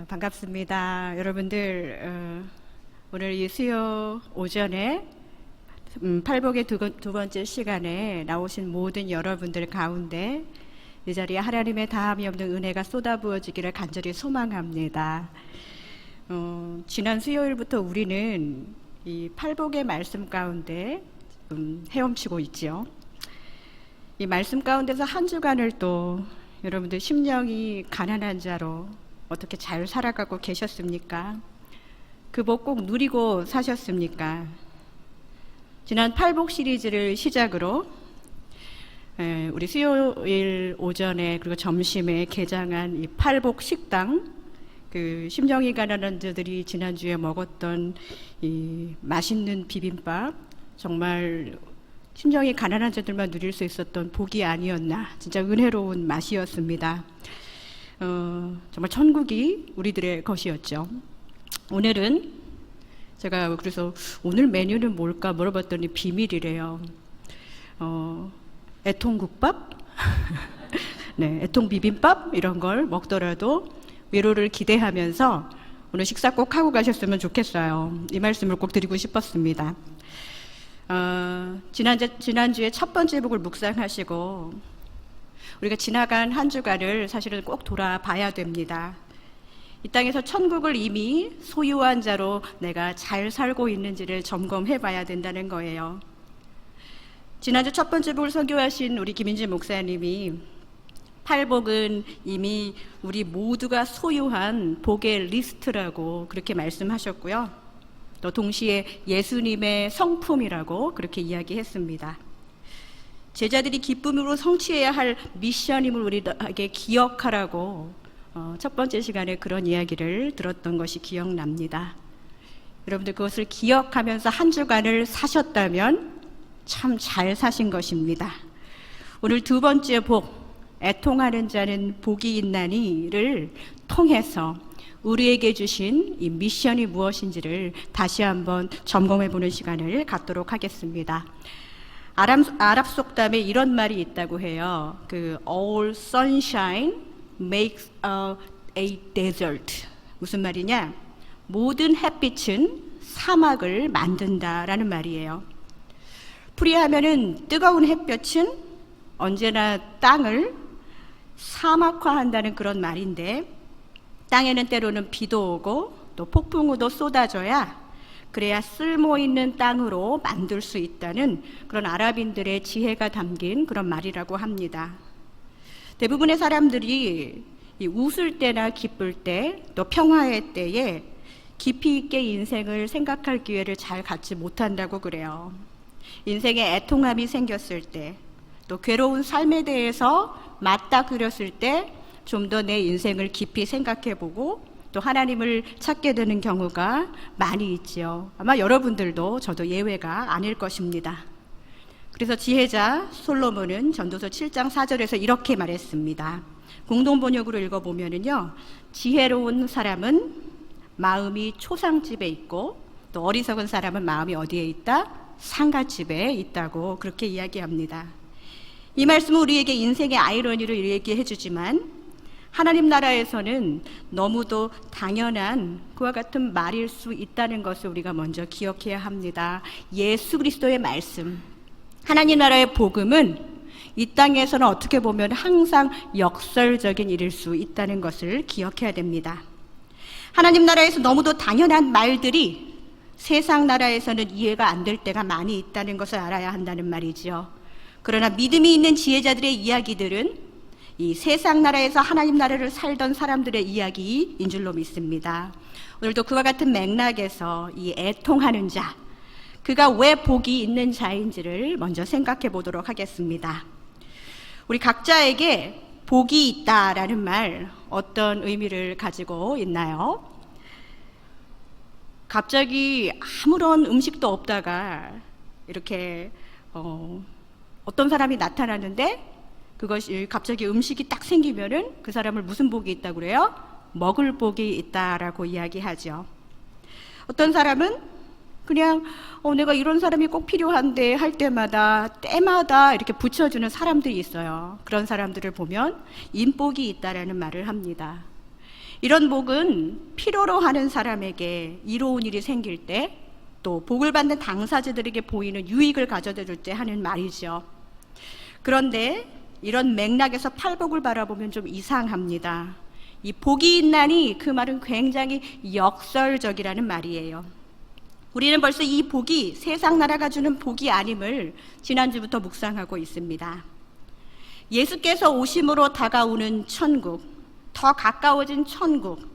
반갑습니다. 여러분들, 오늘 이 수요 오전에 팔복의 두 번째 시간에 나오신 모든 여러분들 가운데 이 자리에 하나님의 다함이 없는 은혜가 쏟아부어지기를 간절히 소망합니다. 지난 수요일부터 우리는 이 팔복의 말씀 가운데 헤엄치고 있죠. 이 말씀 가운데서 한 주간을 또 여러분들 심령이 가난한 자로 어떻게 잘 살아가고 계셨습니까? 그 복 꼭 누리고 사셨습니까? 지난 팔복 시리즈를 시작으로 우리 수요일 오전에 그리고 점심에 개장한 이 팔복 식당, 그 심령이 가난한 자들이 지난주에 먹었던 이 맛있는 비빔밥, 정말 심령이 가난한 자들만 누릴 수 있었던 복이 아니었나, 진짜 은혜로운 맛이었습니다. 정말 천국이 우리들의 것이었죠. 오늘은 제가 그래서 오늘 메뉴는 뭘까 물어봤더니 비밀이래요. 애통국밥? 네, 애통비빔밥 이런 걸 먹더라도 위로를 기대하면서 오늘 식사 꼭 하고 가셨으면 좋겠어요. 이 말씀을 꼭 드리고 싶었습니다. 지난주에 첫 번째 복을 묵상하시고 우리가 지나간 한 주간을 사실은 꼭 돌아봐야 됩니다. 이 땅에서 천국을 이미 소유한 자로 내가 잘 살고 있는지를 점검해 봐야 된다는 거예요. 지난주 첫 번째 복을 설교하신 우리 김인진 목사님이 팔복은 이미 우리 모두가 소유한 복의 리스트라고 그렇게 말씀하셨고요. 또 동시에 예수님의 성품이라고 그렇게 이야기했습니다. 제자들이 기쁨으로 성취해야 할 미션임을 우리에게 기억하라고 첫 번째 시간에 그런 이야기를 들었던 것이 기억납니다. 여러분들 그것을 기억하면서 한 주간을 사셨다면 참 잘 사신 것입니다. 오늘 두 번째 복, 애통하는 자는 복이 있나니를 통해서 우리에게 주신 이 미션이 무엇인지를 다시 한번 점검해보는 시간을 갖도록 하겠습니다. 아랍 속담에 이런 말이 있다고 해요. All sunshine makes a desert. 무슨 말이냐? 모든 햇빛은 사막을 만든다라는 말이에요. 풀이하면은 뜨거운 햇볕은 언제나 땅을 사막화한다는 그런 말인데, 땅에는 때로는 비도 오고 또 폭풍우도 쏟아져야 그래야 쓸모있는 땅으로 만들 수 있다는 그런 아랍인들의 지혜가 담긴 그런 말이라고 합니다. 대부분의 사람들이 웃을 때나 기쁠 때, 또 평화의 때에 깊이 있게 인생을 생각할 기회를 잘 갖지 못한다고 그래요. 인생에 애통함이 생겼을 때, 또 괴로운 삶에 대해서 맞닥뜨렸을 때 좀 더 내 인생을 깊이 생각해보고 또 하나님을 찾게 되는 경우가 많이 있지요. 아마 여러분들도 저도 예외가 아닐 것입니다. 그래서 지혜자 솔로몬은 전도서 7장 4절에서 이렇게 말했습니다. 공동번역으로 읽어보면은요, 지혜로운 사람은 마음이 초상집에 있고 또 어리석은 사람은 마음이 어디에 있다? 상가집에 있다고 그렇게 이야기합니다. 이 말씀은 우리에게 인생의 아이러니를 얘기해 주지만 하나님 나라에서는 너무도 당연한 그와 같은 말일 수 있다는 것을 우리가 먼저 기억해야 합니다. 예수 그리스도의 말씀, 하나님 나라의 복음은 이 땅에서는 어떻게 보면 항상 역설적인 일일 수 있다는 것을 기억해야 됩니다. 하나님 나라에서 너무도 당연한 말들이 세상 나라에서는 이해가 안 될 때가 많이 있다는 것을 알아야 한다는 말이죠. 그러나 믿음이 있는 지혜자들의 이야기들은 이 세상 나라에서 하나님 나라를 살던 사람들의 이야기인 줄로 믿습니다. 오늘도 그와 같은 맥락에서 이 애통하는 자, 그가 왜 복이 있는 자인지를 먼저 생각해 보도록 하겠습니다. 우리 각자에게 복이 있다라는 말, 어떤 의미를 가지고 있나요? 갑자기 아무런 음식도 없다가 이렇게 어떤 사람이 나타나는데 그것이 갑자기 음식이 딱 생기면은 그 사람을 무슨 복이 있다고 그래요? 먹을 복이 있다라고 이야기하죠. 어떤 사람은 그냥 내가 이런 사람이 꼭 필요한데 할 때마다 이렇게 붙여주는 사람들이 있어요. 그런 사람들을 보면 인복이 있다라는 말을 합니다. 이런 복은 필요로 하는 사람에게 이로운 일이 생길 때, 또 복을 받는 당사자들에게 보이는 유익을 가져다 줄 때 하는 말이죠. 그런데 이런 맥락에서 팔복을 바라보면 좀 이상합니다. 이 복이 있나니 그 말은 굉장히 역설적이라는 말이에요. 우리는 벌써 이 복이 세상 나라가 주는 복이 아님을 지난주부터 묵상하고 있습니다. 예수께서 오심으로 다가오는 천국, 더 가까워진 천국,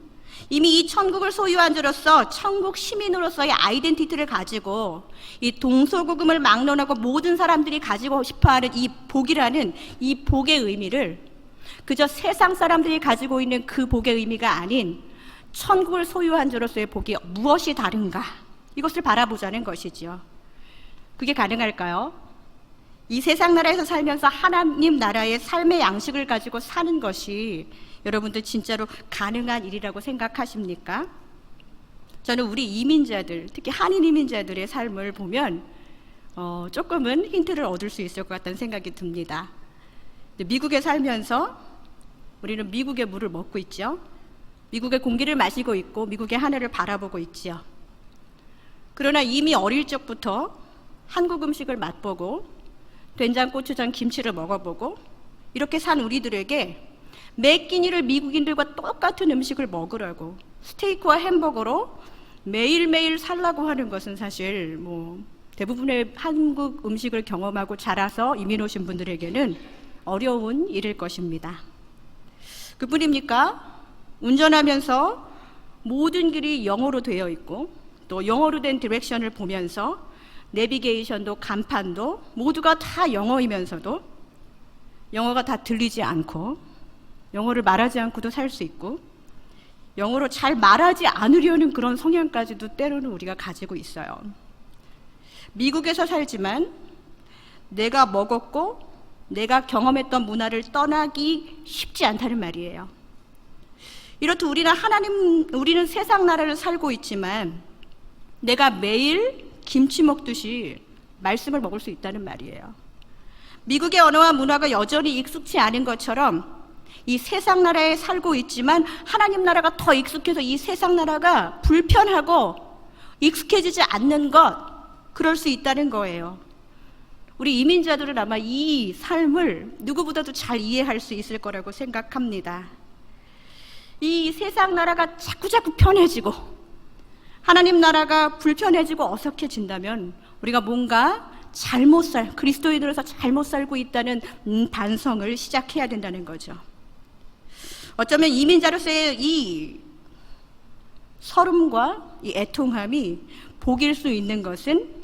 이미 이 천국을 소유한 자로서 천국 시민으로서의 아이덴티티를 가지고 이 동서고금을 막론하고 모든 사람들이 가지고 싶어하는 이 복이라는 이 복의 의미를 그저 세상 사람들이 가지고 있는 그 복의 의미가 아닌 천국을 소유한 자로서의 복이 무엇이 다른가, 이것을 바라보자는 것이지요. 그게 가능할까요? 이 세상 나라에서 살면서 하나님 나라의 삶의 양식을 가지고 사는 것이 여러분들 진짜로 가능한 일이라고 생각하십니까? 저는 우리 이민자들, 특히 한인 이민자들의 삶을 보면 조금은 힌트를 얻을 수 있을 것 같다는 생각이 듭니다. 미국에 살면서 우리는 미국의 물을 먹고 있죠. 미국의 공기를 마시고 있고 미국의 하늘을 바라보고 있죠. 그러나 이미 어릴 적부터 한국 음식을 맛보고 된장, 고추장, 김치를 먹어보고 이렇게 산 우리들에게 매 끼니를 미국인들과 똑같은 음식을 먹으라고 스테이크와 햄버거로 매일매일 살라고 하는 것은 사실 대부분의 한국 음식을 경험하고 자라서 이민 오신 분들에게는 어려운 일일 것입니다. 그뿐입니까? 운전하면서 모든 길이 영어로 되어 있고 또 영어로 된 디렉션을 보면서 내비게이션도 간판도 모두가 다 영어이면서도 영어가 다 들리지 않고 영어를 말하지 않고도 살 수 있고 영어로 잘 말하지 않으려는 그런 성향까지도 때로는 우리가 가지고 있어요. 미국에서 살지만 내가 먹었고 내가 경험했던 문화를 떠나기 쉽지 않다는 말이에요. 이렇듯 우리는 세상 나라를 살고 있지만 내가 매일 김치 먹듯이 말씀을 먹을 수 있다는 말이에요. 미국의 언어와 문화가 여전히 익숙치 않은 것처럼 이 세상 나라에 살고 있지만 하나님 나라가 더 익숙해서 이 세상 나라가 불편하고 익숙해지지 않는 것, 그럴 수 있다는 거예요. 우리 이민자들은 아마 이 삶을 누구보다도 잘 이해할 수 있을 거라고 생각합니다. 이 세상 나라가 자꾸자꾸 편해지고 하나님 나라가 불편해지고 어색해진다면 우리가 뭔가 그리스도인으로서 잘못 살고 있다는 반성을 시작해야 된다는 거죠. 어쩌면 이민자로서의 이 서름과 이 애통함이 복일 수 있는 것은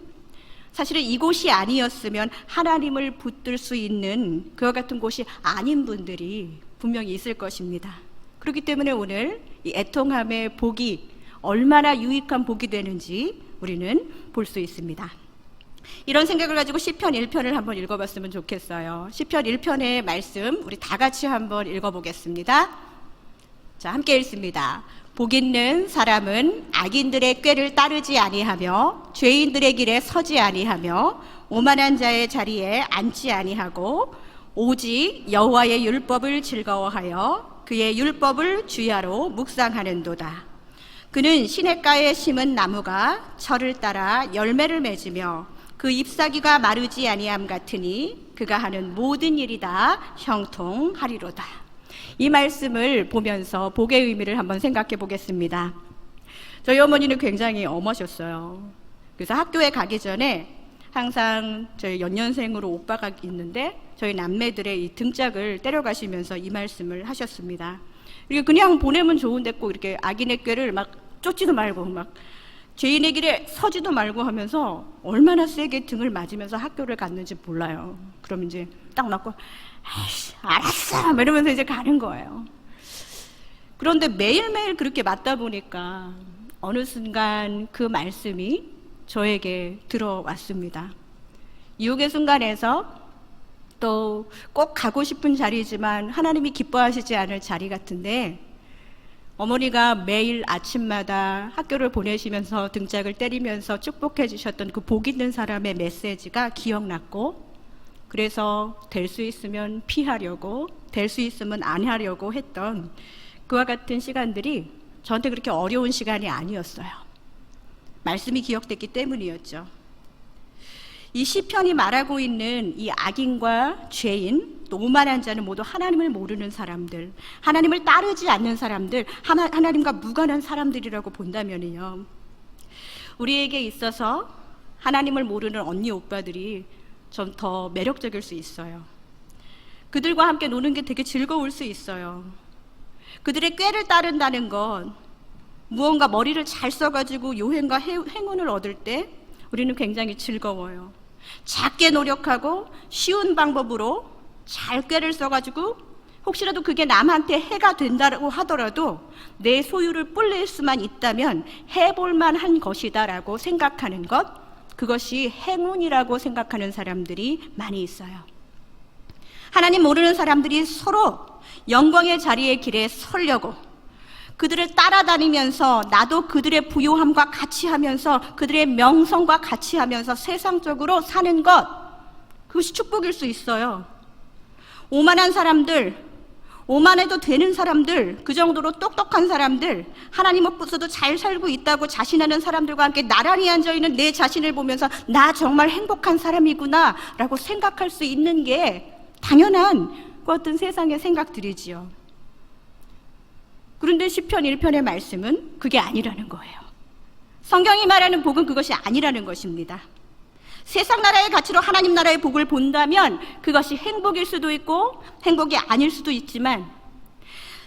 사실은 이곳이 아니었으면 하나님을 붙들 수 있는 그와 같은 곳이 아닌 분들이 분명히 있을 것입니다. 그렇기 때문에 오늘 이 애통함의 복이 얼마나 유익한 복이 되는지 우리는 볼 수 있습니다. 이런 생각을 가지고 시편 1편을 한번 읽어봤으면 좋겠어요. 시편 1편의 말씀 우리 다 같이 한번 읽어보겠습니다. 자, 함께 읽습니다. 복 있는 사람은 악인들의 꾀를 따르지 아니하며 죄인들의 길에 서지 아니하며 오만한 자의 자리에 앉지 아니하고 오직 여호와의 율법을 즐거워하여 그의 율법을 주야로 묵상하는도다. 그는 시냇가에 심은 나무가 철을 따라 열매를 맺으며 그 잎사귀가 마르지 아니함 같으니 그가 하는 모든 일이 다 형통하리로다. 이 말씀을 보면서 복의 의미를 한번 생각해 보겠습니다. 저희 어머니는 굉장히 엄하셨어요. 그래서 학교에 가기 전에 항상 저희 연년생으로 오빠가 있는데 저희 남매들의 이 등짝을 때려가시면서 이 말씀을 하셨습니다. 이렇게 그냥 보내면 좋은데 꼭 이렇게 악인의 꾀를 막 쫓지도 말고 막 죄인의 길에 서지도 말고 하면서 얼마나 세게 등을 맞으면서 학교를 갔는지 몰라요. 그럼 이제 딱 맞고 아이씨 알았어 이러면서 이제 가는 거예요. 그런데 매일매일 그렇게 맞다 보니까 어느 순간 그 말씀이 저에게 들어왔습니다. 유혹의 순간에서 또 꼭 가고 싶은 자리지만 하나님이 기뻐하시지 않을 자리 같은데 어머니가 매일 아침마다 학교를 보내시면서 등짝을 때리면서 축복해 주셨던 그 복 있는 사람의 메시지가 기억났고 그래서 될 수 있으면 피하려고 될 수 있으면 안 하려고 했던 그와 같은 시간들이 저한테 그렇게 어려운 시간이 아니었어요. 말씀이 기억됐기 때문이었죠. 이 시편이 말하고 있는 이 악인과 죄인, 또 오만한 자는 모두 하나님을 모르는 사람들, 하나님을 따르지 않는 사람들, 하나님과 무관한 사람들이라고 본다면요, 우리에게 있어서 하나님을 모르는 언니 오빠들이 좀 더 매력적일 수 있어요. 그들과 함께 노는 게 되게 즐거울 수 있어요. 그들의 꾀를 따른다는 건 무언가 머리를 잘 써가지고 요행과 행운을 얻을 때 우리는 굉장히 즐거워요. 작게 노력하고 쉬운 방법으로 잘 꾀를 써가지고 혹시라도 그게 남한테 해가 된다고 하더라도 내 소유를 불릴 수만 있다면 해볼만 한 것이다라고 생각하는 것, 그것이 행운이라고 생각하는 사람들이 많이 있어요. 하나님 모르는 사람들이 서로 영광의 자리의 길에 서려고 그들을 따라다니면서 나도 그들의 부요함과 같이 하면서 그들의 명성과 같이 하면서 세상적으로 사는 것, 그것이 축복일 수 있어요. 오만한 사람들, 오만해도 되는 사람들, 그 정도로 똑똑한 사람들, 하나님 없어도 잘 살고 있다고 자신하는 사람들과 함께 나란히 앉아있는 내 자신을 보면서 나 정말 행복한 사람이구나 라고 생각할 수 있는 게 당연한 그 어떤 세상의 생각들이지요. 그런데 시편 1편의 말씀은 그게 아니라는 거예요. 성경이 말하는 복은 그것이 아니라는 것입니다. 세상 나라의 가치로 하나님 나라의 복을 본다면 그것이 행복일 수도 있고 행복이 아닐 수도 있지만,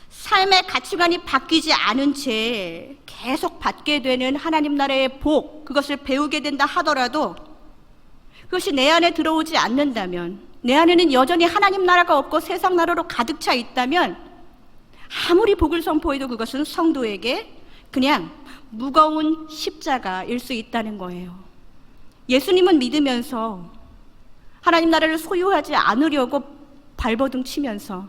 삶의 가치관이 바뀌지 않은 채 계속 받게 되는 하나님 나라의 복, 그것을 배우게 된다 하더라도 그것이 내 안에 들어오지 않는다면, 내 안에는 여전히 하나님 나라가 없고 세상 나라로 가득 차 있다면 아무리 복을 선포해도 그것은 성도에게 그냥 무거운 십자가일 수 있다는 거예요. 예수님은 믿으면서 하나님 나라를 소유하지 않으려고 발버둥 치면서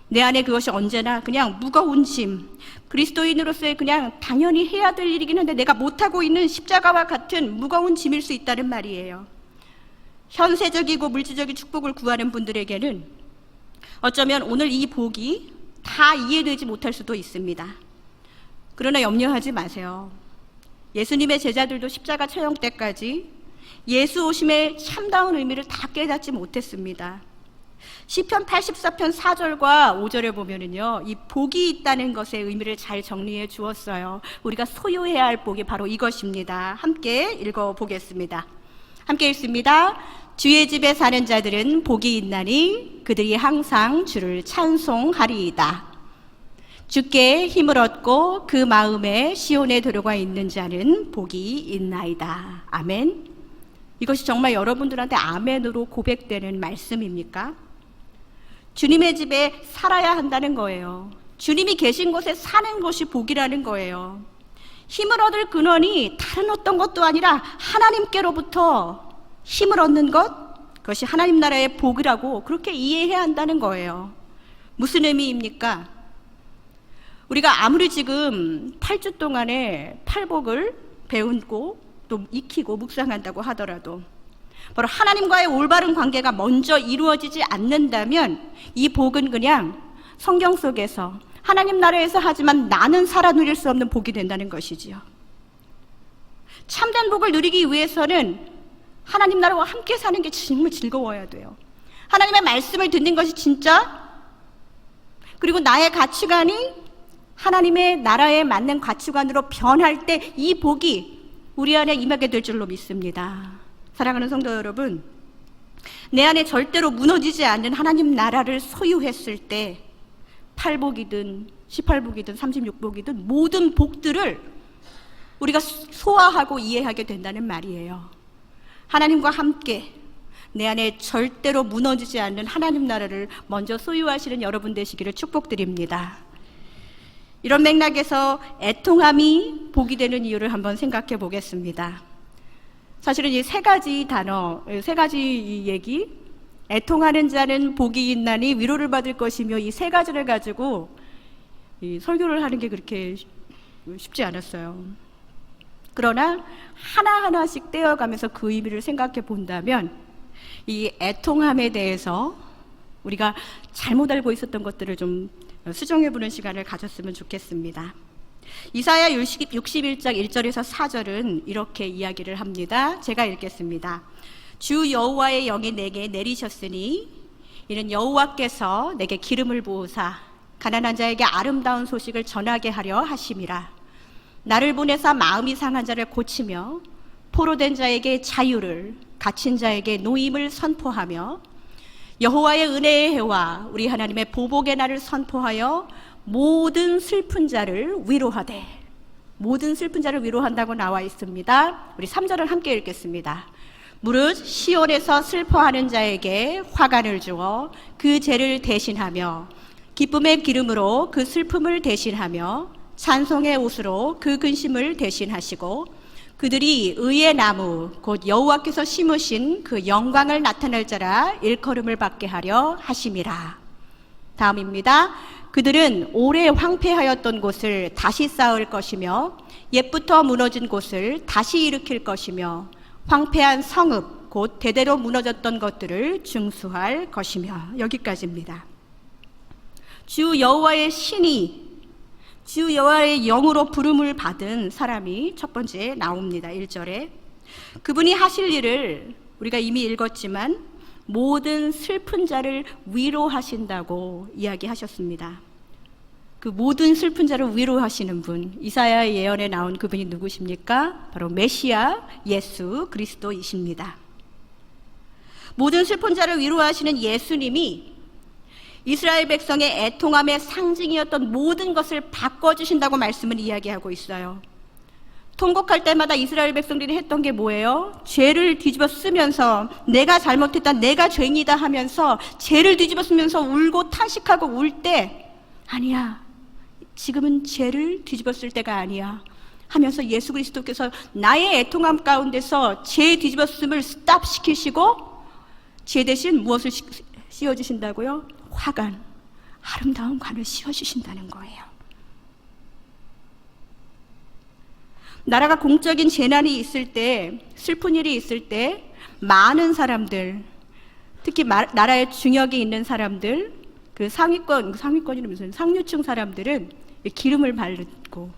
내 안에 그것이 언제나 그냥 무거운 짐, 그리스도인으로서의 그냥 당연히 해야 될 일이긴 한데 내가 못하고 있는 십자가와 같은 무거운 짐일 수 있다는 말이에요. 현세적이고 물질적인 축복을 구하는 분들에게는 어쩌면 오늘 이 복이 다 이해되지 못할 수도 있습니다. 그러나 염려하지 마세요. 예수님의 제자들도 십자가 처형 때까지 예수 오심의 참다운 의미를 다 깨닫지 못했습니다. 시편 84편 4절과 5절에 보면은요, 이 복이 있다는 것의 의미를 잘 정리해 주었어요. 우리가 소유해야 할 복이 바로 이것입니다. 함께 읽어보겠습니다. 함께 읽습니다. 주의 집에 사는 자들은 복이 있나니 그들이 항상 주를 찬송하리이다. 주께 힘을 얻고 그 마음에 시온에 들어가 있는 자는 복이 있나이다. 아멘. 이것이 정말 여러분들한테 아멘으로 고백되는 말씀입니까? 주님의 집에 살아야 한다는 거예요. 주님이 계신 곳에 사는 것이 복이라는 거예요. 힘을 얻을 근원이 다른 어떤 것도 아니라 하나님께로부터 힘을 얻는 것, 그것이 하나님 나라의 복이라고 그렇게 이해해야 한다는 거예요. 무슨 의미입니까? 우리가 아무리 지금 8주 동안에 팔복을 배우고 또 익히고 묵상한다고 하더라도 바로 하나님과의 올바른 관계가 먼저 이루어지지 않는다면 이 복은 그냥 성경 속에서 하나님 나라에서 하지만 나는 살아 누릴 수 없는 복이 된다는 것이지요. 참된 복을 누리기 위해서는 하나님 나라와 함께 사는 게 정말 즐거워야 돼요. 하나님의 말씀을 듣는 것이 진짜, 그리고 나의 가치관이 하나님의 나라에 맞는 가치관으로 변할 때 이 복이 우리 안에 임하게 될 줄로 믿습니다. 사랑하는 성도 여러분, 내 안에 절대로 무너지지 않는 하나님 나라를 소유했을 때 8복이든 18복이든 36복이든 모든 복들을 우리가 소화하고 이해하게 된다는 말이에요. 하나님과 함께 내 안에 절대로 무너지지 않는 하나님 나라를 먼저 소유하시는 여러분 되시기를 축복드립니다. 이런 맥락에서 애통함이 복이 되는 이유를 한번 생각해 보겠습니다. 사실은 이 세 가지 단어, 세 가지 얘기, 애통하는 자는 복이 있나니 위로를 받을 것이며, 이 세 가지를 가지고 이 설교를 하는 게 그렇게 쉽지 않았어요. 그러나 하나하나씩 떼어가면서 그 의미를 생각해 본다면 이 애통함에 대해서 우리가 잘못 알고 있었던 것들을 좀 수정해보는 시간을 가졌으면 좋겠습니다. 이사야 61장 1절에서 4절은 이렇게 이야기를 합니다. 제가 읽겠습니다. 주 여호와의 영이 내게 내리셨으니 이는 여호와께서 내게 기름을 부으사 가난한 자에게 아름다운 소식을 전하게 하려 하심이라. 나를 보내사 마음이 상한 자를 고치며 포로된 자에게 자유를, 갇힌 자에게 노임을 선포하며 여호와의 은혜의 해와 우리 하나님의 보복의 날을 선포하여 모든 슬픈 자를 위로하되, 모든 슬픈 자를 위로한다고 나와 있습니다. 우리 3절을 함께 읽겠습니다. 무릇 시온에서 슬퍼하는 자에게 화관을 주어 그 죄를 대신하며 기쁨의 기름으로 그 슬픔을 대신하며 찬송의 옷으로 그 근심을 대신하시고 그들이 의의 나무 곧 여호와께서 심으신 그 영광을 나타낼 자라 일컬음을 받게 하려 하심이라. 다음입니다. 그들은 오래 황폐하였던 곳을 다시 쌓을 것이며 옛부터 무너진 곳을 다시 일으킬 것이며 황폐한 성읍 곧 대대로 무너졌던 것들을 중수할 것이며. 여기까지입니다. 주 여호와의 신이, 주 여호와의 영으로 부름을 받은 사람이 첫 번째 나옵니다. 1절에 그분이 하실 일을 우리가 이미 읽었지만 모든 슬픈 자를 위로하신다고 이야기하셨습니다. 그 모든 슬픈 자를 위로하시는 분, 이사야 예언에 나온 그분이 누구십니까? 바로 메시아 예수 그리스도이십니다. 모든 슬픈 자를 위로하시는 예수님이 이스라엘 백성의 애통함의 상징이었던 모든 것을 바꿔주신다고 말씀을 이야기하고 있어요. 통곡할 때마다 이스라엘 백성들이 했던 게 뭐예요? 죄를 뒤집어 쓰면서 내가 잘못했다, 내가 죄인이다 하면서 죄를 뒤집어 쓰면서 울고 탄식하고 울 때, 아니야, 지금은 죄를 뒤집어 쓸 때가 아니야 하면서 예수 그리스도께서 나의 애통함 가운데서 죄 뒤집어 쓰음을 스탑시키시고 죄 대신 무엇을 씌워주신다고요? 화관, 아름다운 관을 씌워주신다는 거예요. 나라가 공적인 재난이 있을 때, 슬픈 일이 있을 때 많은 사람들, 특히 나라에 중역이 있는 사람들, 그 상위권이라면서 상류층 사람들은 기름을 바르고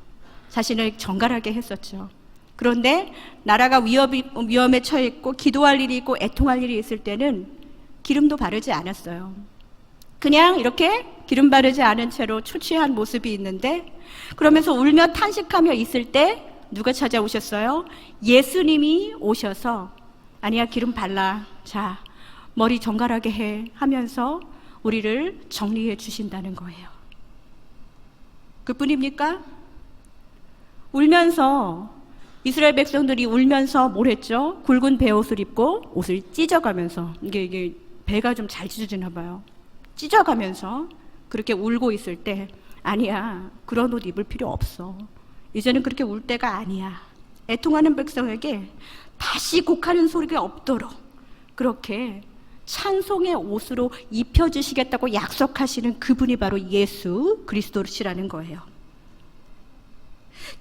자신을 정갈하게 했었죠. 그런데 나라가 위험에 처해 있고 기도할 일이 있고 애통할 일이 있을 때는 기름도 바르지 않았어요. 그냥 이렇게 기름 바르지 않은 채로 초췌한 모습이 있는데, 그러면서 울며 탄식하며 있을 때 누가 찾아오셨어요? 예수님이 오셔서 아니야, 기름 발라, 자, 머리 정갈하게 해 하면서 우리를 정리해 주신다는 거예요. 그뿐입니까? 울면서, 이스라엘 백성들이 울면서 뭘 했죠? 굵은 베옷을 입고 옷을 찢어가면서, 이게 배가 좀 잘 찢어지나 봐요. 찢어가면서 그렇게 울고 있을 때, 아니야, 그런 옷 입을 필요 없어, 이제는 그렇게 울 때가 아니야, 애통하는 백성에게 다시 곡하는 소리가 없도록 그렇게 찬송의 옷으로 입혀주시겠다고 약속하시는 그분이 바로 예수 그리스도시라는 거예요.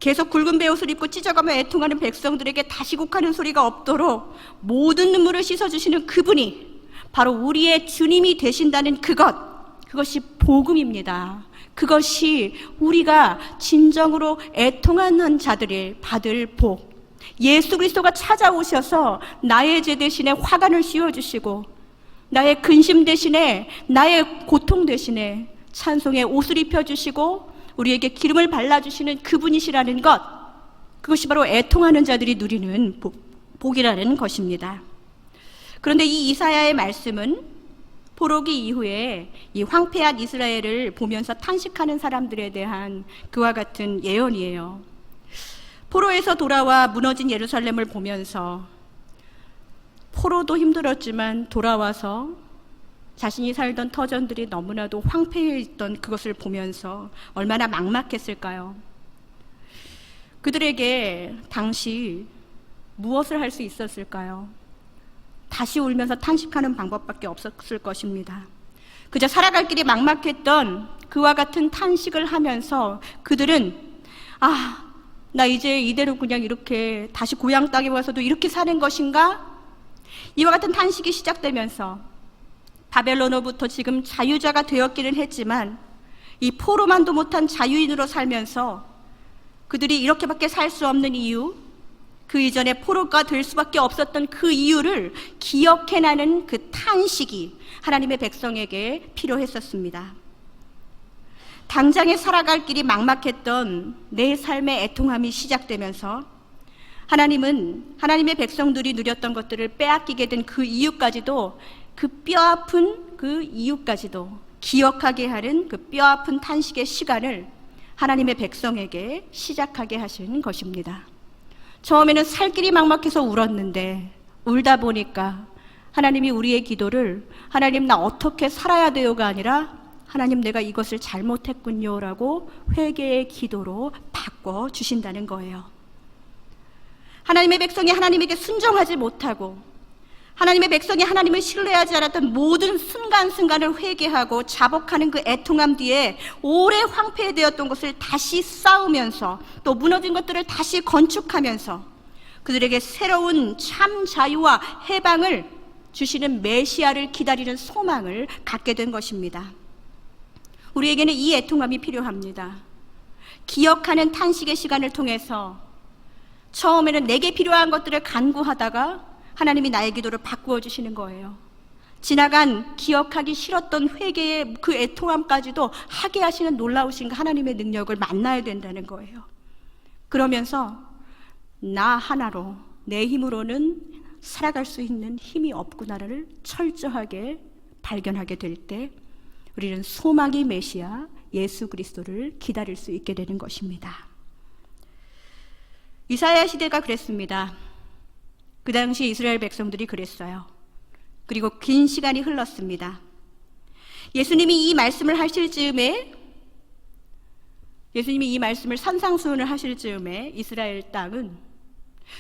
계속 굵은 베옷을 입고 찢어가며 애통하는 백성들에게 다시 곡하는 소리가 없도록 모든 눈물을 씻어주시는 그분이 바로 우리의 주님이 되신다는 그것이 복음입니다. 그것이 우리가 진정으로 애통하는 자들이 받을 복. 예수 그리스도가 찾아오셔서 나의 죄 대신에 화관을 씌워주시고 나의 근심 대신에, 나의 고통 대신에 찬송의 옷을 입혀주시고 우리에게 기름을 발라주시는 그분이시라는 것, 그것이 바로 애통하는 자들이 누리는 복이라는 것입니다. 그런데 이 이사야의 말씀은 포로기 이후에 이 황폐한 이스라엘을 보면서 탄식하는 사람들에 대한 그와 같은 예언이에요. 포로에서 돌아와 무너진 예루살렘을 보면서 포로도 힘들었지만 돌아와서 자신이 살던 터전들이 너무나도 황폐해 있던 그것을 보면서 얼마나 막막했을까요? 그들에게 당시 무엇을 할 수 있었을까요? 다시 울면서 탄식하는 방법밖에 없었을 것입니다. 그저 살아갈 길이 막막했던 그와 같은 탄식을 하면서 그들은 나 이제 이대로 그냥 이렇게 다시 고향 땅에 와서도 이렇게 사는 것인가? 이와 같은 탄식이 시작되면서 바벨론으로부터 지금 자유자가 되었기는 했지만 이 포로만도 못한 자유인으로 살면서 그들이 이렇게밖에 살 수 없는 이유, 그 이전에 포로가 될 수밖에 없었던 그 이유를 기억해나는 그 탄식이 하나님의 백성에게 필요했었습니다. 당장에 살아갈 길이 막막했던 내 삶의 애통함이 시작되면서 하나님은 하나님의 백성들이 누렸던 것들을 빼앗기게 된 그 이유까지도, 그 뼈아픈 그 이유까지도 기억하게 하는 그 뼈아픈 탄식의 시간을 하나님의 백성에게 시작하게 하시는 것입니다. 처음에는 살 길이 막막해서 울었는데 울다 보니까 하나님이 우리의 기도를 하나님 나 어떻게 살아야 돼요가 아니라 하나님 내가 이것을 잘못했군요 라고 회개의 기도로 바꿔주신다는 거예요. 하나님의 백성이 하나님에게 순종하지 못하고 하나님의 백성이 하나님을 신뢰하지 않았던 모든 순간순간을 회개하고 자복하는 그 애통함 뒤에 오래 황폐되었던 것을 다시 쌓으면서 또 무너진 것들을 다시 건축하면서 그들에게 새로운 참 자유와 해방을 주시는 메시아를 기다리는 소망을 갖게 된 것입니다. 우리에게는 이 애통함이 필요합니다. 기억하는 탄식의 시간을 통해서 처음에는 내게 필요한 것들을 간구하다가 하나님이 나의 기도를 바꾸어 주시는 거예요. 지나간 기억하기 싫었던 회개의 그 애통함까지도 하게 하시는 놀라우신 하나님의 능력을 만나야 된다는 거예요. 그러면서 나 하나로 내 힘으로는 살아갈 수 있는 힘이 없구나를 철저하게 발견하게 될 때 우리는 소망의 메시아 예수 그리스도를 기다릴 수 있게 되는 것입니다. 이사야 시대가 그랬습니다. 그 당시 이스라엘 백성들이 그랬어요. 그리고 긴 시간이 흘렀습니다. 예수님이 이 말씀을 하실 즈음에, 예수님이 이 말씀을 산상수훈을 하실 즈음에 이스라엘 땅은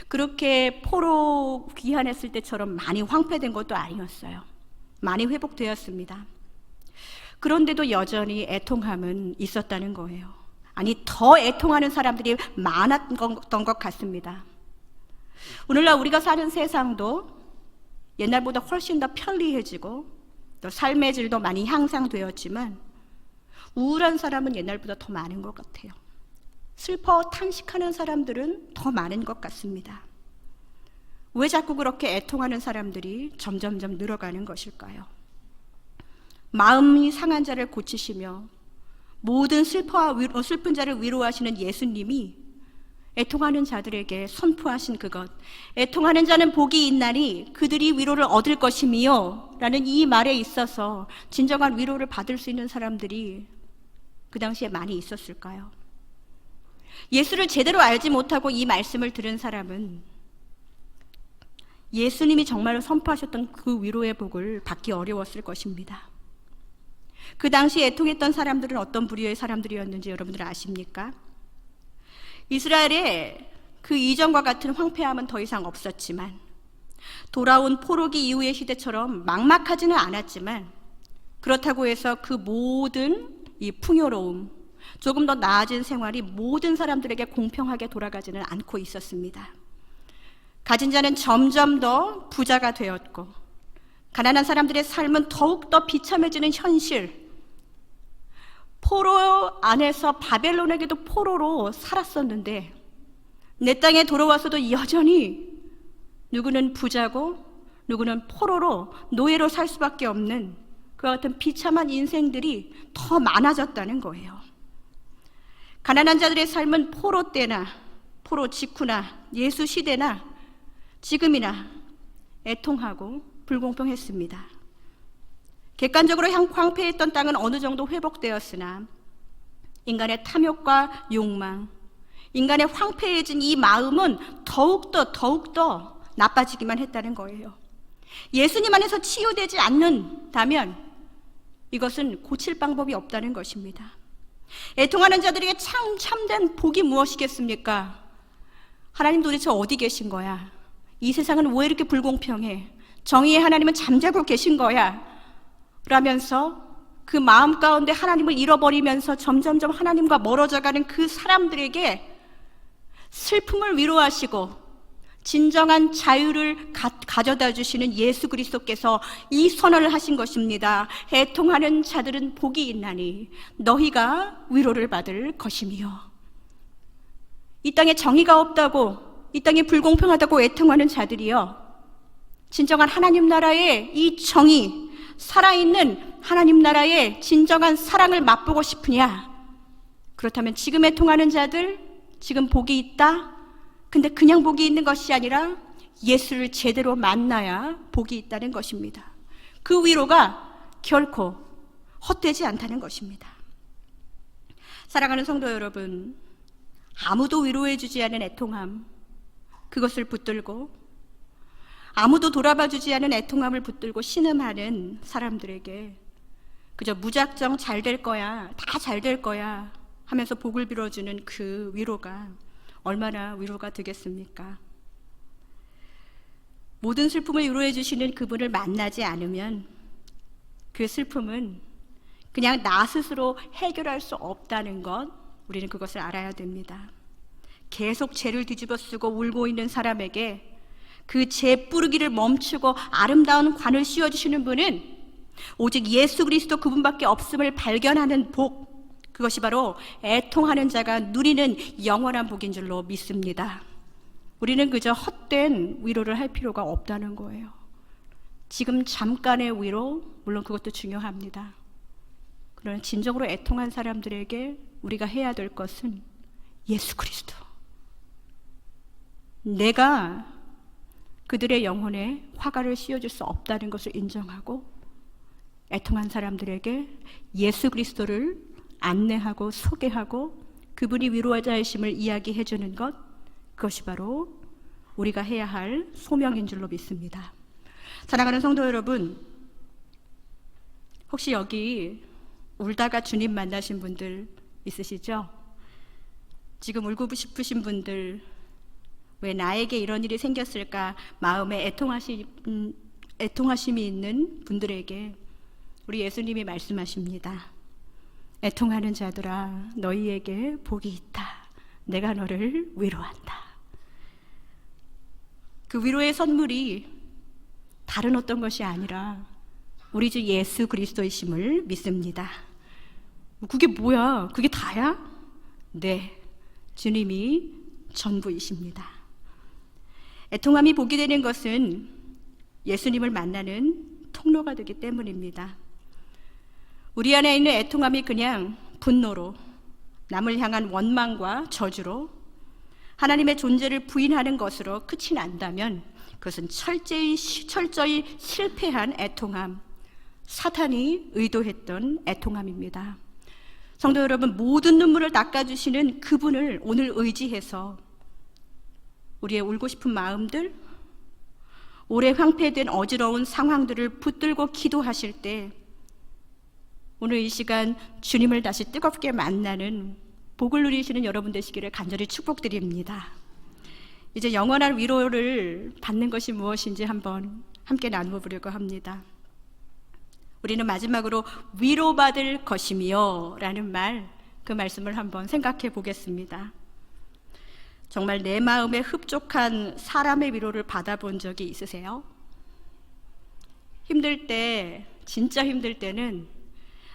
그렇게 포로 귀환했을 때처럼 많이 황폐된 것도 아니었어요. 많이 회복되었습니다. 그런데도 여전히 애통함은 있었다는 거예요. 아니, 더 애통하는 사람들이 많았던 것 같습니다. 오늘날 우리가 사는 세상도 옛날보다 훨씬 더 편리해지고 또 삶의 질도 많이 향상되었지만 우울한 사람은 옛날보다 더 많은 것 같아요. 슬퍼 탄식하는 사람들은 더 많은 것 같습니다. 왜 자꾸 그렇게 애통하는 사람들이 점점점 늘어가는 것일까요? 마음이 상한 자를 고치시며 모든 슬픈 자를 위로하시는 예수님이 애통하는 자들에게 선포하신 그것, 애통하는 자는 복이 있나니 그들이 위로를 얻을 것이며 라는 이 말에 있어서 진정한 위로를 받을 수 있는 사람들이 그 당시에 많이 있었을까요? 예수를 제대로 알지 못하고 이 말씀을 들은 사람은 예수님이 정말로 선포하셨던 그 위로의 복을 받기 어려웠을 것입니다. 그 당시 애통했던 사람들은 어떤 부류의 사람들이었는지 여러분들 아십니까? 이스라엘의 그 이전과 같은 황폐함은 더 이상 없었지만 돌아온 포로기 이후의 시대처럼 막막하지는 않았지만 그렇다고 해서 그 모든 이 풍요로움, 조금 더 나아진 생활이 모든 사람들에게 공평하게 돌아가지는 않고 있었습니다. 가진 자는 점점 더 부자가 되었고 가난한 사람들의 삶은 더욱더 비참해지는 현실, 포로 안에서 바벨론에게도 포로로 살았었는데 내 땅에 돌아와서도 여전히 누구는 부자고 누구는 포로로 노예로 살 수밖에 없는 그와 같은 비참한 인생들이 더 많아졌다는 거예요. 가난한 자들의 삶은 포로 때나 포로 직후나 예수 시대나 지금이나 애통하고 불공평했습니다. 객관적으로 황폐했던 땅은 어느 정도 회복되었으나 인간의 탐욕과 욕망, 인간의 황폐해진 이 마음은 더욱더 나빠지기만 했다는 거예요. 예수님 안에서 치유되지 않는다면 이것은 고칠 방법이 없다는 것입니다. 애통하는 자들에게 참된 복이 무엇이겠습니까? 하나님 도대체 어디 계신 거야? 이 세상은 왜 이렇게 불공평해? 정의의 하나님은 잠자고 계신 거야? 라면서 그 마음 가운데 하나님을 잃어버리면서 점점점 하나님과 멀어져가는 그 사람들에게 슬픔을 위로하시고 진정한 자유를 가져다 주시는 예수 그리스도께서 이 선언을 하신 것입니다. 애통하는 자들은 복이 있나니 너희가 위로를 받을 것이며. 이 땅에 정의가 없다고, 이 땅이 불공평하다고 애통하는 자들이요, 진정한 하나님 나라의 이 정의, 살아있는 하나님 나라의 진정한 사랑을 맛보고 싶으냐? 그렇다면 지금 애통하는 자들, 지금 복이 있다? 근데 그냥 복이 있는 것이 아니라 예수를 제대로 만나야 복이 있다는 것입니다. 그 위로가 결코 헛되지 않다는 것입니다. 사랑하는 성도 여러분, 아무도 위로해주지 않은 애통함, 그것을 붙들고, 아무도 돌아봐주지 않은 애통함을 붙들고 신음하는 사람들에게 그저 무작정 잘 될 거야, 다 잘 될 거야 하면서 복을 빌어주는 그 위로가 얼마나 위로가 되겠습니까? 모든 슬픔을 위로해 주시는 그분을 만나지 않으면 그 슬픔은 그냥 나 스스로 해결할 수 없다는 것, 우리는 그것을 알아야 됩니다. 계속 죄를 뒤집어 쓰고 울고 있는 사람에게 그 죄 뿌리기를 멈추고 아름다운 관을 씌워주시는 분은 오직 예수 그리스도 그분밖에 없음을 발견하는 복, 그것이 바로 애통하는 자가 누리는 영원한 복인 줄로 믿습니다. 우리는 그저 헛된 위로를 할 필요가 없다는 거예요. 지금 잠깐의 위로, 물론 그것도 중요합니다. 그러나 진정으로 애통한 사람들에게 우리가 해야 될 것은 예수 그리스도, 내가 그들의 영혼에 화가를 씌워줄 수 없다는 것을 인정하고 애통한 사람들에게 예수 그리스도를 안내하고 소개하고 그분이 위로자이심을 이야기해 주는 것, 그것이 바로 우리가 해야 할 소명인 줄로 믿습니다. 사랑하는 성도 여러분, 혹시 여기 울다가 주님 만나신 분들 있으시죠? 지금 울고 싶으신 분들, 왜 나에게 이런 일이 생겼을까 마음에 애통하심이 있는 분들에게 우리 예수님이 말씀하십니다. 애통하는 자들아, 너희에게 복이 있다. 내가 너를 위로한다. 그 위로의 선물이 다른 어떤 것이 아니라 우리 주 예수 그리스도이심을 믿습니다. 그게 뭐야? 그게 다야? 네, 주님이 전부이십니다. 애통함이 복이 되는 것은 예수님을 만나는 통로가 되기 때문입니다. 우리 안에 있는 애통함이 그냥 분노로, 남을 향한 원망과 저주로, 하나님의 존재를 부인하는 것으로 끝이 난다면 그것은 철저히 실패한 애통함, 사탄이 의도했던 애통함입니다. 성도 여러분, 모든 눈물을 닦아주시는 그분을 오늘 의지해서 우리의 울고 싶은 마음들, 오래 황폐된 어지러운 상황들을 붙들고 기도하실 때 오늘 이 시간 주님을 다시 뜨겁게 만나는 복을 누리시는 여러분 되시기를 간절히 축복드립니다. 이제 영원한 위로를 받는 것이 무엇인지 한번 함께 나누어 보려고 합니다. 우리는 마지막으로 위로받을 것이며 라는 그 말씀을 한번 생각해 보겠습니다. 정말 내 마음에 흡족한 사람의 위로를 받아본 적이 있으세요? 힘들 때, 진짜 힘들 때는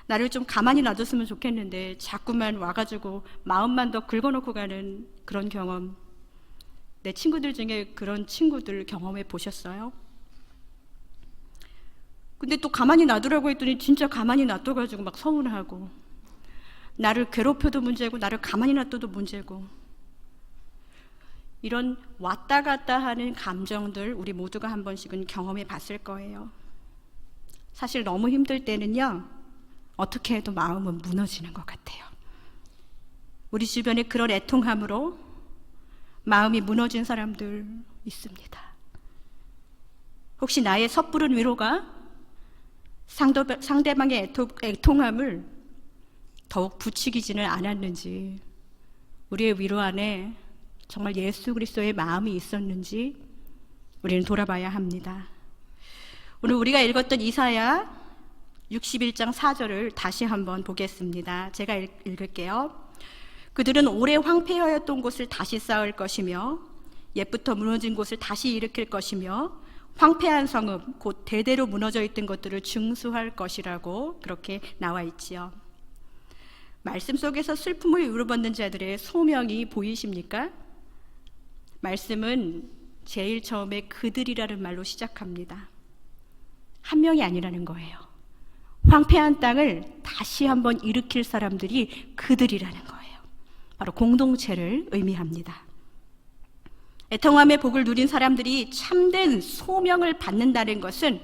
나를 좀 가만히 놔뒀으면 좋겠는데 자꾸만 와가지고 마음만 더 긁어놓고 가는 그런 경험, 내 친구들 중에 그런 친구들 경험해 보셨어요? 근데 또 가만히 놔두라고 했더니 진짜 가만히 놔둬가지고 막 서운하고, 나를 괴롭혀도 문제고 나를 가만히 놔둬도 문제고, 이런 왔다 갔다 하는 감정들 우리 모두가 한 번씩은 경험해 봤을 거예요. 사실 너무 힘들 때는요, 어떻게 해도 마음은 무너지는 것 같아요. 우리 주변에 그런 애통함으로 마음이 무너진 사람들 있습니다. 혹시 나의 섣부른 위로가 상대방의 애통함을 더욱 부추기지는 않았는지, 우리의 위로 안에 정말 예수 그리스도의 마음이 있었는지 우리는 돌아봐야 합니다. 오늘 우리가 읽었던 이사야 61장 4절을 다시 한번 보겠습니다. 제가 읽을게요. 그들은 오래 황폐하였던 곳을 다시 쌓을 것이며 옛부터 무너진 곳을 다시 일으킬 것이며 황폐한 성읍, 곧 대대로 무너져 있던 것들을 증수할 것이라고 그렇게 나와 있지요. 말씀 속에서 슬픔을 위로받는 자들의 소명이 보이십니까? 말씀은 제일 처음에 그들이라는 말로 시작합니다. 한 명이 아니라는 거예요. 황폐한 땅을 다시 한번 일으킬 사람들이 그들이라는 거예요. 바로 공동체를 의미합니다. 애통함의 복을 누린 사람들이 참된 소명을 받는다는 것은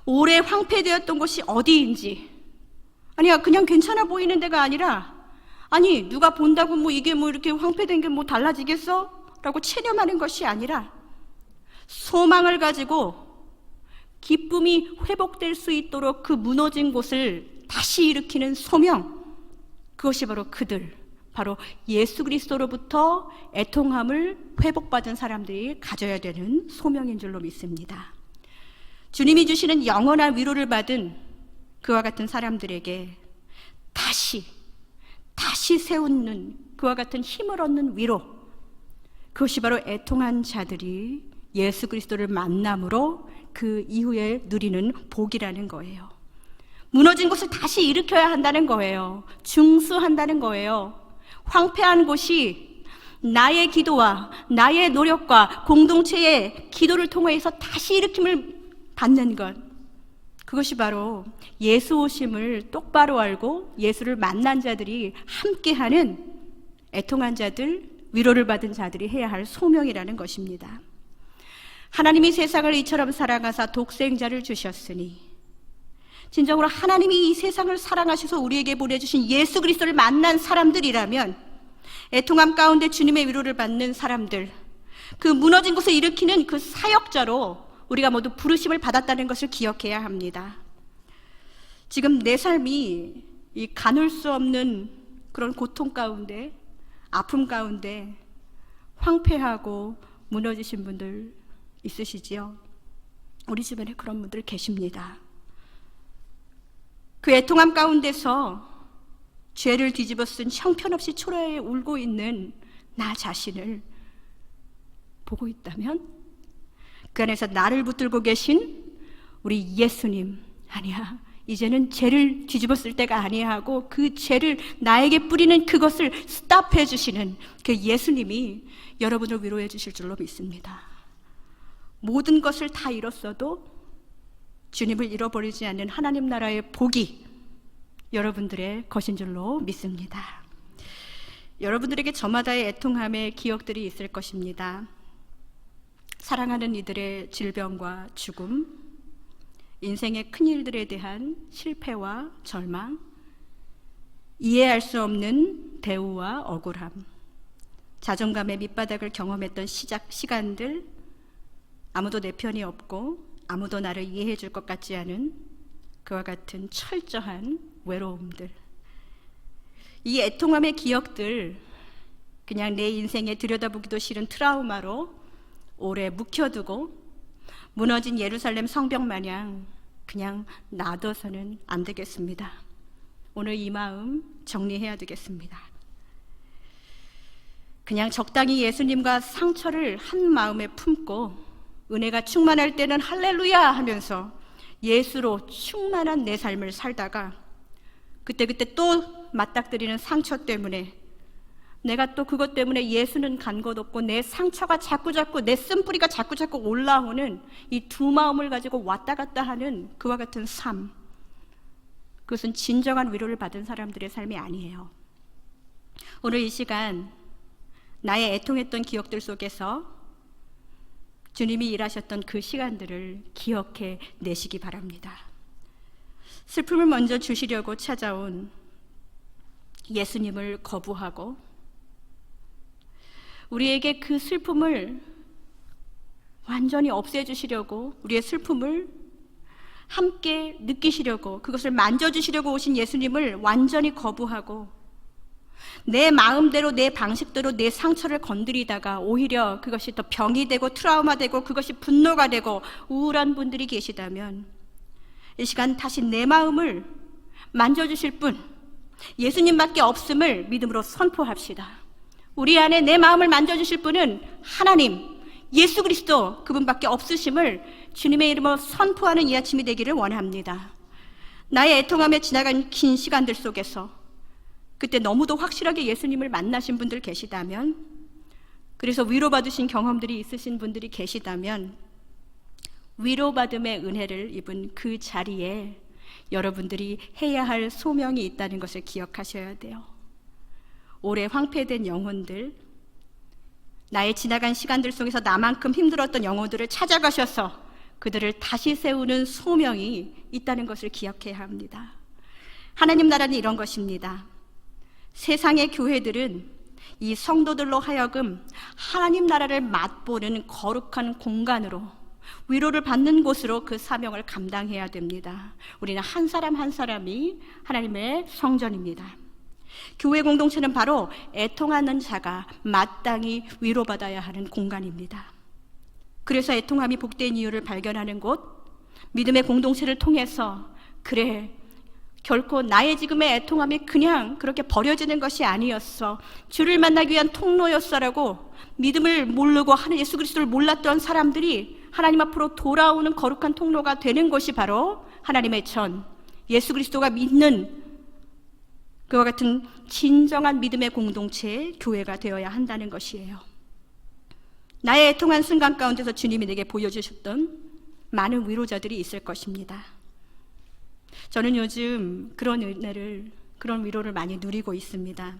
오래 황폐되었던 곳이 어디인지, 아니야 그냥 괜찮아 보이는 데가 아니라, 아니 누가 본다고 뭐 이게 뭐 이렇게 황폐된 게 뭐 달라지겠어? 라고 체념하는 것이 아니라 소망을 가지고 기쁨이 회복될 수 있도록 그 무너진 곳을 다시 일으키는 소명, 그것이 바로 그들, 바로 예수 그리스도로부터 애통함을 회복받은 사람들이 가져야 되는 소명인 줄로 믿습니다. 주님이 주시는 영원한 위로를 받은 그와 같은 사람들에게 다시 세우는 그와 같은 힘을 얻는 위로, 그것이 바로 애통한 자들이 예수 그리스도를 만남으로 그 이후에 누리는 복이라는 거예요. 무너진 곳을 다시 일으켜야 한다는 거예요. 중수한다는 거예요. 황폐한 곳이 나의 기도와 나의 노력과 공동체의 기도를 통해서 다시 일으킴을 받는 것, 그것이 바로 예수 오심을 똑바로 알고 예수를 만난 자들이 함께하는 애통한 자들, 위로를 받은 자들이 해야 할 소명이라는 것입니다. 하나님이 세상을 이처럼 사랑하사 독생자를 주셨으니, 진정으로 하나님이 이 세상을 사랑하셔서 우리에게 보내주신 예수 그리스도를 만난 사람들이라면, 애통함 가운데 주님의 위로를 받는 사람들, 그 무너진 곳을 일으키는 그 사역자로 우리가 모두 부르심을 받았다는 것을 기억해야 합니다. 지금 내 삶이 이 가눌 수 없는 그런 고통 가운데, 아픔 가운데 황폐하고 무너지신 분들 있으시지요? 우리 주변에 그런 분들 계십니다. 그 애통함 가운데서 죄를 뒤집어 쓴 형편없이 초라해 울고 있는 나 자신을 보고 있다면, 그 안에서 나를 붙들고 계신 우리 예수님, 아니야 이제는 죄를 뒤집어 쓸 때가 아니야 하고 그 죄를 나에게 뿌리는 그것을 스탑해 주시는 그 예수님이 여러분을 위로해 주실 줄로 믿습니다. 모든 것을 다 잃었어도 주님을 잃어버리지 않는 하나님 나라의 복이 여러분들의 것인 줄로 믿습니다. 여러분들에게 저마다의 애통함의 기억들이 있을 것입니다. 사랑하는 이들의 질병과 죽음, 인생의 큰일들에 대한 실패와 절망, 이해할 수 없는 대우와 억울함, 자존감의 밑바닥을 경험했던 시간들, 아무도 내 편이 없고 아무도 나를 이해해 줄 것 같지 않은 그와 같은 철저한 외로움들, 이 애통함의 기억들, 그냥 내 인생에 들여다보기도 싫은 트라우마로 오래 묵혀두고 무너진 예루살렘 성벽 마냥 그냥 놔둬서는 안 되겠습니다. 오늘 이 마음 정리해야 되겠습니다. 그냥 적당히 예수님과 상처를 한 마음에 품고 은혜가 충만할 때는 할렐루야 하면서 예수로 충만한 내 삶을 살다가 그때 또 맞닥뜨리는 상처 때문에 내가 또 그것 때문에 예수는 간 것 없고 내 상처가 자꾸자꾸, 내 쓴뿌리가 자꾸자꾸 올라오는 이 두 마음을 가지고 왔다 갔다 하는 그와 같은 삶, 그것은 진정한 위로를 받은 사람들의 삶이 아니에요. 오늘 이 시간 나의 애통했던 기억들 속에서 주님이 일하셨던 그 시간들을 기억해 내시기 바랍니다. 슬픔을 먼저 주시려고 찾아온 예수님을 거부하고 우리에게 그 슬픔을 완전히 없애주시려고, 우리의 슬픔을 함께 느끼시려고, 그것을 만져주시려고 오신 예수님을 완전히 거부하고 내 마음대로, 내 방식대로 내 상처를 건드리다가 오히려 그것이 더 병이 되고 트라우마 되고 그것이 분노가 되고 우울한 분들이 계시다면, 이 시간 다시 내 마음을 만져주실 분 예수님밖에 없음을 믿음으로 선포합시다. 우리 안에 내 마음을 만져주실 분은 하나님, 예수 그리스도 그분밖에 없으심을 주님의 이름으로 선포하는 이 아침이 되기를 원합니다. 나의 애통함에 지나간 긴 시간들 속에서 그때 너무도 확실하게 예수님을 만나신 분들 계시다면, 그래서 위로받으신 경험들이 있으신 분들이 계시다면, 위로받음의 은혜를 입은 그 자리에 여러분들이 해야 할 소명이 있다는 것을 기억하셔야 돼요. 오래 황폐된 영혼들, 나의 지나간 시간들 속에서 나만큼 힘들었던 영혼들을 찾아가셔서 그들을 다시 세우는 소명이 있다는 것을 기억해야 합니다. 하나님 나라는 이런 것입니다. 세상의 교회들은 이 성도들로 하여금 하나님 나라를 맛보는 거룩한 공간으로, 위로를 받는 곳으로 그 사명을 감당해야 됩니다. 우리는 한 사람 한 사람이 하나님의 성전입니다. 교회 공동체는 바로 애통하는 자가 마땅히 위로받아야 하는 공간입니다. 그래서 애통함이 복된 이유를 발견하는 곳, 믿음의 공동체를 통해서, 그래, 결코 나의 지금의 애통함이 그냥 그렇게 버려지는 것이 아니었어, 주를 만나기 위한 통로였어라고 믿음을 모르고 예수 그리스도를 몰랐던 사람들이 하나님 앞으로 돌아오는 거룩한 통로가 되는 것이 바로 하나님의 전, 예수 그리스도가 믿는 그와 같은 진정한 믿음의 공동체의 교회가 되어야 한다는 것이에요. 나의 애통한 순간 가운데서 주님이 내게 보여주셨던 많은 위로자들이 있을 것입니다. 저는 요즘 그런 은혜를, 그런 위로를 많이 누리고 있습니다.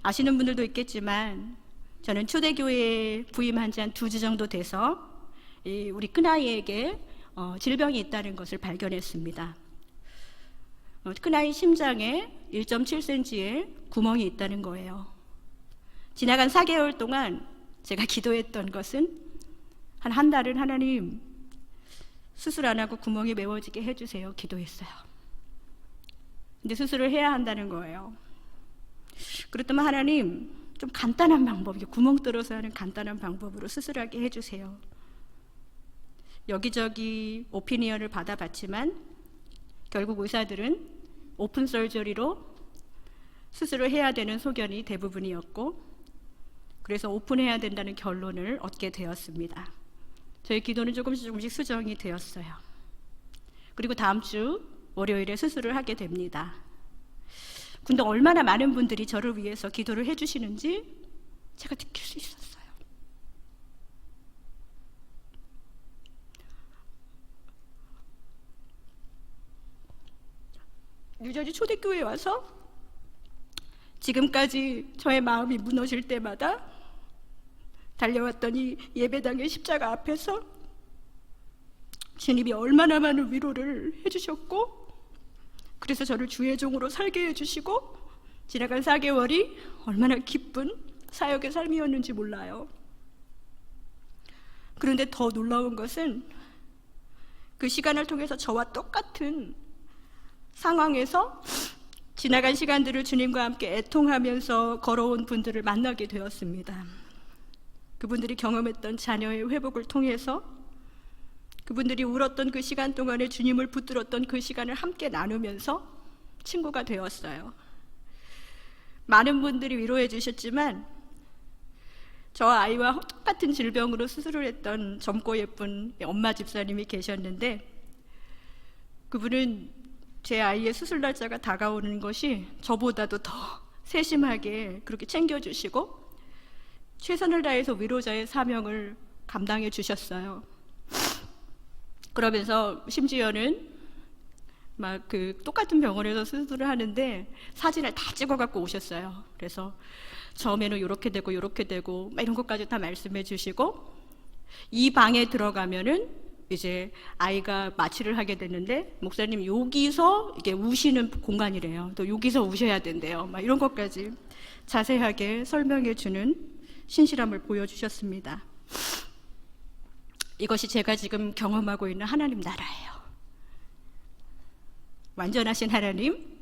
아시는 분들도 있겠지만 저는 초대교회에 부임한 지 한 2주 정도 돼서 우리 큰아이에게 질병이 있다는 것을 발견했습니다. 큰아이 심장에 1.7cm의 구멍이 있다는 거예요. 지나간 4개월 동안 제가 기도했던 것은 한 달은 하나님, 수술 안 하고 구멍이 메워지게 해주세요 기도했어요. 근데 수술을 해야 한다는 거예요. 그렇다면 하나님, 좀 간단한 방법, 구멍 뚫어서 하는 간단한 방법으로 수술하게 해주세요. 여기저기 오피니언을 받아봤지만 결국 의사들은 오픈 서저리로 수술을 해야 되는 소견이 대부분이었고, 그래서 오픈해야 된다는 결론을 얻게 되었습니다. 저희 기도는 조금씩 수정이 되었어요. 그리고 다음 주 월요일에 수술을 하게 됩니다. 근데 얼마나 많은 분들이 저를 위해서 기도를 해주시는지 제가 느낄 수 있었어요. 뉴저지 초대교회에 와서 지금까지 저의 마음이 무너질 때마다 달려왔던 이 예배당의 십자가 앞에서 주님이 얼마나 많은 위로를 해주셨고, 그래서 저를 주의 종으로 살게 해주시고, 지나간 4개월이 얼마나 기쁜 사역의 삶이었는지 몰라요. 그런데 더 놀라운 것은 그 시간을 통해서 저와 똑같은 상황에서 지나간 시간들을 주님과 함께 애통하면서 걸어온 분들을 만나게 되었습니다. 그분들이 경험했던 자녀의 회복을 통해서, 그분들이 울었던 그 시간 동안에 주님을 붙들었던 그 시간을 함께 나누면서 친구가 되었어요. 많은 분들이 위로해 주셨지만 저와 아이와 똑같은 질병으로 수술을 했던 젊고 예쁜 엄마 집사님이 계셨는데, 그분은 제 아이의 수술 날짜가 다가오는 것이 저보다도 더 세심하게 그렇게 챙겨주시고 최선을 다해서 위로자의 사명을 감당해 주셨어요. 그러면서 심지어는 막 똑같은 병원에서 수술을 하는데 사진을 다 찍어갖고 오셨어요. 그래서 처음에는 이렇게 되고 막 이런 것까지 다 말씀해 주시고, 이 방에 들어가면은 이제 아이가 마취를 하게 됐는데 목사님 여기서 이게 우시는 공간이래요. 또 여기서 우셔야 된대요. 막 이런 것까지 자세하게 설명해 주는 신실함을 보여주셨습니다. 이것이 제가 지금 경험하고 있는 하나님 나라예요. 완전하신 하나님,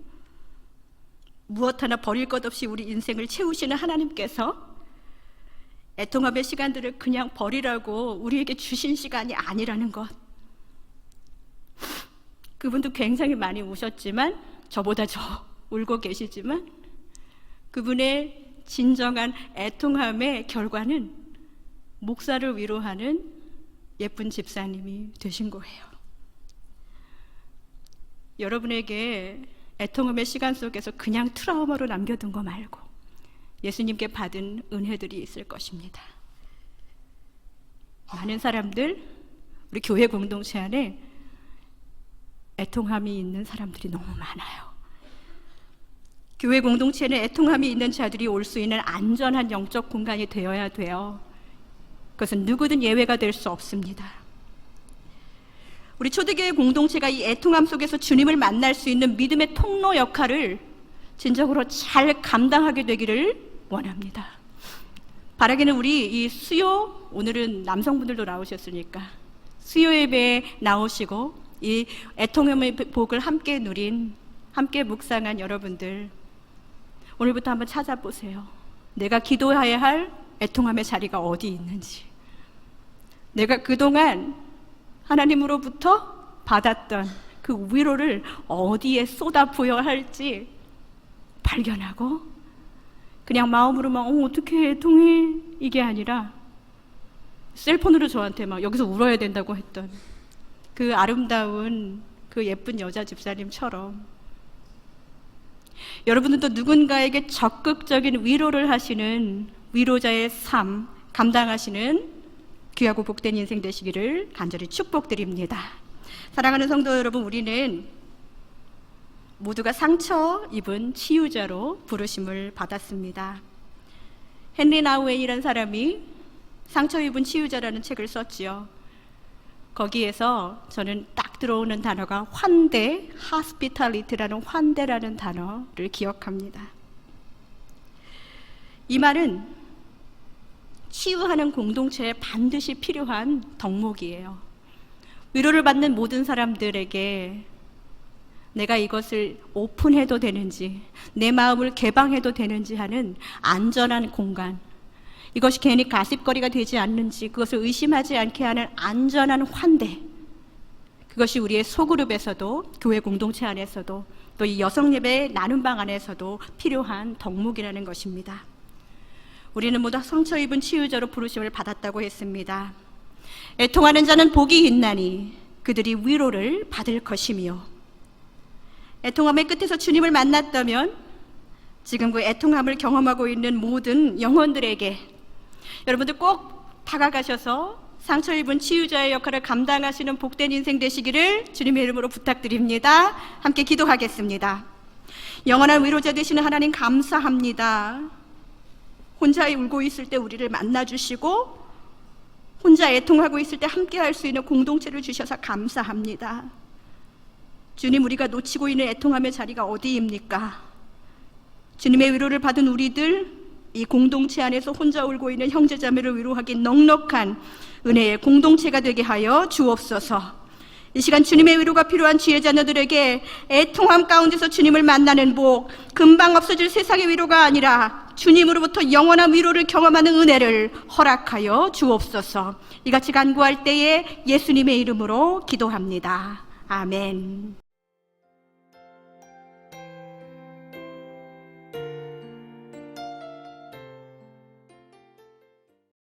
무엇 하나 버릴 것 없이 우리 인생을 채우시는 하나님께서 애통함의 시간들을 그냥 버리라고 우리에게 주신 시간이 아니라는 것. 그분도 굉장히 많이 우셨지만, 저보다 저 울고 계시지만 그분의 진정한 애통함의 결과는 목사를 위로하는 예쁜 집사님이 되신 거예요. 여러분에게 애통함의 시간 속에서 그냥 트라우마로 남겨둔 거 말고 예수님께 받은 은혜들이 있을 것입니다. 많은 사람들, 우리 교회 공동체 안에 애통함이 있는 사람들이 너무 많아요. 교회 공동체에는 애통함이 있는 자들이 올 수 있는 안전한 영적 공간이 되어야 돼요. 그것은 누구든 예외가 될 수 없습니다. 우리 초대교회 공동체가 이 애통함 속에서 주님을 만날 수 있는 믿음의 통로 역할을 진정으로 잘 감당하게 되기를 원합니다. 바라기는 우리 이 수요, 오늘은 남성분들도 나오셨으니까 수요 예배에 나오시고 이 애통함의 복을 함께 누린, 함께 묵상한 여러분들, 오늘부터 한번 찾아보세요. 내가 기도해야 할 애통함의 자리가 어디 있는지, 내가 그동안 하나님으로부터 받았던 그 위로를 어디에 쏟아부어야 할지 발견하고, 그냥 마음으로만 어떻게 애통해 이게 아니라 셀폰으로 저한테 막 여기서 울어야 된다고 했던 그 아름다운 그 예쁜 여자 집사님처럼 여러분들도 누군가에게 적극적인 위로를 하시는 위로자의 삶 감당하시는 귀하고 복된 인생 되시기를 간절히 축복드립니다. 사랑하는 성도 여러분, 우리는 모두가 상처 입은 치유자로 부르심을 받았습니다. 헨리 나우엔이라는 사람이 상처 입은 치유자라는 책을 썼지요. 거기에서 저는 딱 들어오는 단어가 환대, hospitality라는 환대라는 단어를 기억합니다. 이 말은 치유하는 공동체에 반드시 필요한 덕목이에요. 위로를 받는 모든 사람들에게 내가 이것을 오픈해도 되는지, 내 마음을 개방해도 되는지 하는 안전한 공간, 이것이 괜히 가십거리가 되지 않는지 그것을 의심하지 않게 하는 안전한 환대, 그것이 우리의 소그룹에서도 교회 공동체 안에서도 또 이 여성예배 나눔방 안에서도 필요한 덕목이라는 것입니다. 우리는 모두 상처 입은 치유자로 부르심을 받았다고 했습니다. 애통하는 자는 복이 있나니 그들이 위로를 받을 것이며, 애통함의 끝에서 주님을 만났다면 지금 그 애통함을 경험하고 있는 모든 영혼들에게 여러분들 꼭 다가가셔서 상처 입은 치유자의 역할을 감당하시는 복된 인생 되시기를 주님의 이름으로 부탁드립니다. 함께 기도하겠습니다. 영원한 위로자 되시는 하나님 감사합니다. 혼자 울고 있을 때 우리를 만나주시고 혼자 애통하고 있을 때 함께 할 수 있는 공동체를 주셔서 감사합니다. 주님, 우리가 놓치고 있는 애통함의 자리가 어디입니까? 주님의 위로를 받은 우리들, 이 공동체 안에서 혼자 울고 있는 형제자매를 위로하기 넉넉한 은혜의 공동체가 되게 하여 주옵소서. 이 시간 주님의 위로가 필요한 지혜 자녀들에게 애통함 가운데서 주님을 만나는 복, 금방 없어질 세상의 위로가 아니라 주님으로부터 영원한 위로를 경험하는 은혜를 허락하여 주옵소서. 이같이 간구할 때에 예수님의 이름으로 기도합니다. 아멘.